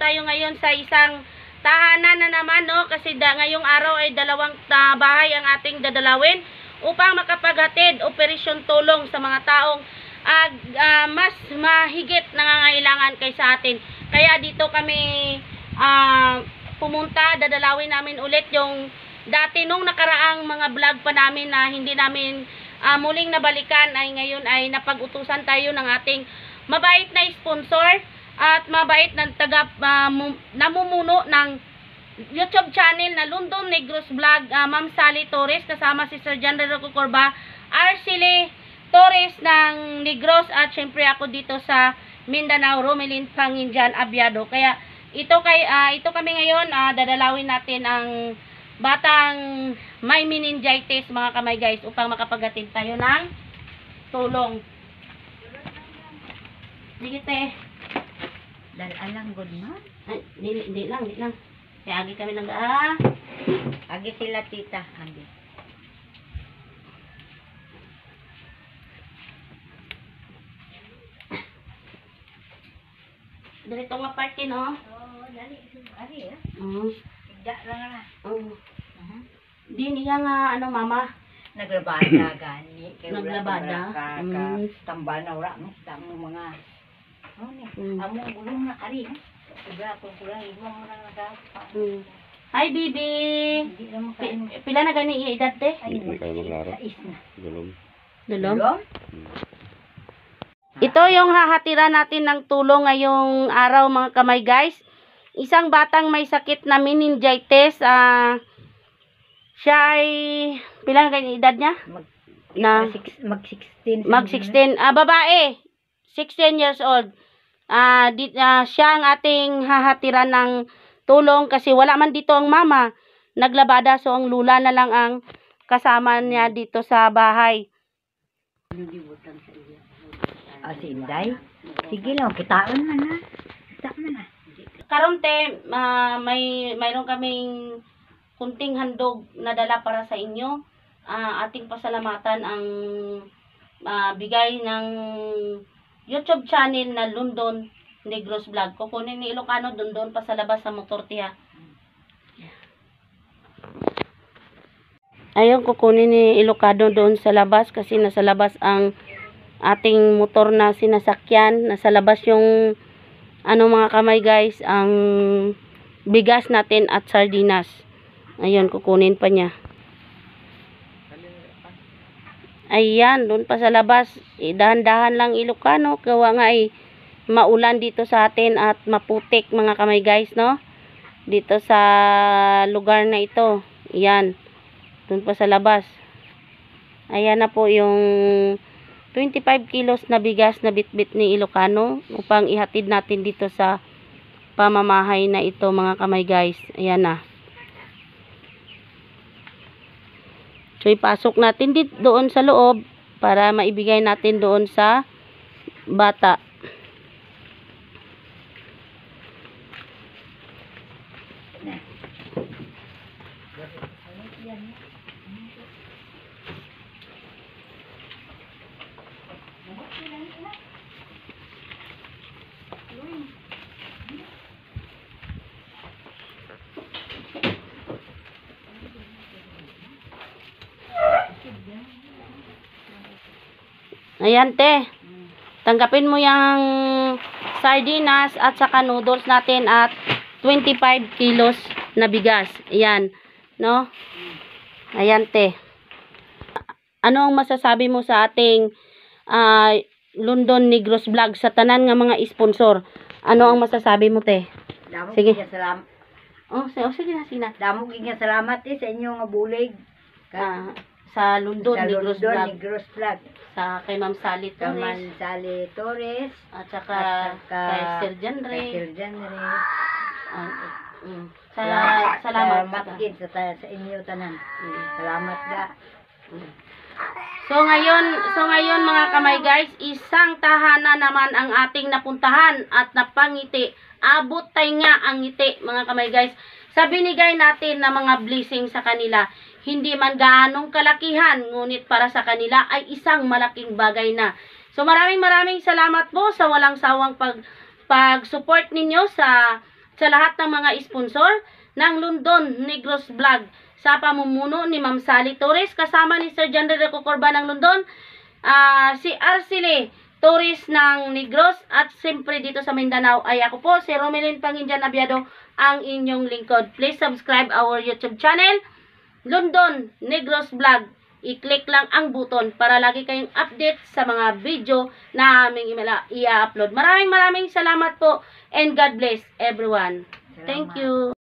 tayo ngayon sa isang tahanan na naman, no? Kasi ngayong araw ay dalawang bahay ang ating dadalawin upang makapaghatid operasyon tulong sa mga taong mas mahigit nangangailangan kaysa atin. Kaya dito kami pumunta, dadalawin namin ulit yung dati nung nakaraang mga vlog pa namin na hindi namin muling nabalikan, ay ngayon ay napag-utusan tayo ng ating mabait na sponsor at mabait na namumuno ng YouTube channel na London Negros Vlog, Ma'am Sally Torres, kasama si Sir John Reroco Corba, Arcely Torres ng Negros, at syempre ako dito sa Mindanao, Romelin Panginjan Abiado. Kaya ito kami ngayon, dadalawin natin ang batang may meningitis, mga kamay guys, upang makapaghatid tayo ng tulong. Sige te. Dalang good ma? Ay, hindi lang. Kaya agi kami Agi sila tita, agi. Dito nga party, no? Oo, dali. Ari, Igda lang na. Di niya nga, mama? Naglabada gani. Naglabada? Tambal na wala mo. Tamo mga. Among gulong na ari. Sobra kung kulang. Imo mo na nagapa. Hi, baby! Pila na gani edad, te? Hindi kayo maglaro. Dulom. Dulom? Ito yung hahatiran natin ng tulong ngayong araw, mga kamay guys. Isang batang may sakit na meningitis. Siya ay, pila na gani edad niya? Mag-16. Babae. 16 years old. Siya ang ating hahatiran ng tulong kasi wala man dito ang mama. Naglabada, so ang lula na lang ang kasama niya dito sa bahay. Sinday? Sige lang, kitaon man na. Karon te, mayroon kaming kunting handog na dala para sa inyo. Ating pasalamatan ang bigay ng YouTube channel na London Negros Vlog. Kukunin ni Ilocano doon pa sa labas sa motor tiya. Ayun, kukunin ni Ilocano doon sa labas kasi nasa labas ang ating motor na sinasakyan. Nasa labas yung mga kamay guys, ang bigas natin at sardinas. Ayun, kukunin pa niya. Ayan, doon pa sa labas. Dahan-dahan lang Ilocano. Gawa nga maulan dito sa atin at maputik, mga kamay guys, no? Dito sa lugar na ito. Ayan, doon pa sa labas. Ayan na po yung 25 kilos na bigas na bitbit ni Ilocano upang ihatid natin dito sa pamamahay na ito, mga kamay guys. Ayan na. So, ipasok natin doon sa loob para maibigay natin doon sa bata. Ayan te, tanggapin mo yung sardinas at saka noodles natin at 25 kilos na bigas. Ayan, no? Ayan te. Ano ang masasabi mo sa ating London Negros Vlog sa tanan nga mga sponsor? Ano ang masasabi mo te? Sige. Salamat. Sige na, sina. Damo kaya salamat sa inyo nga bulig. Sa London Negros Vlog. Sa kay Ma'am Sally Torres. Ma'am Sally Torres. At saka kay Sir John Ray. Salamat sa inyo tanan. Salamat ga. So ngayon mga kamay guys, isang tahanan naman ang ating napuntahan at napangiti. Abot tayo nga ang ngiti, mga kamay guys. Sa binigay natin na mga blessing sa kanila, hindi man gaanong kalakihan, ngunit para sa kanila ay isang malaking bagay na. So maraming salamat po sa walang sawang pag-support ninyo sa sa lahat ng mga sponsor ng London Negros Vlog sa pamumuno ni Ma'am Sally Torres kasama ni Sir John Reco Corba ng London, si Arcely Torres ng Negros, at siyempre dito sa Mindanao ay ako po si Romelyn Panginjan Abiado, ang inyong lingkod. Please subscribe our YouTube channel London Negros Vlog. I-click lang ang button para lagi kayong update sa mga video na aming i-upload. Maraming salamat po and God bless everyone. Thank you.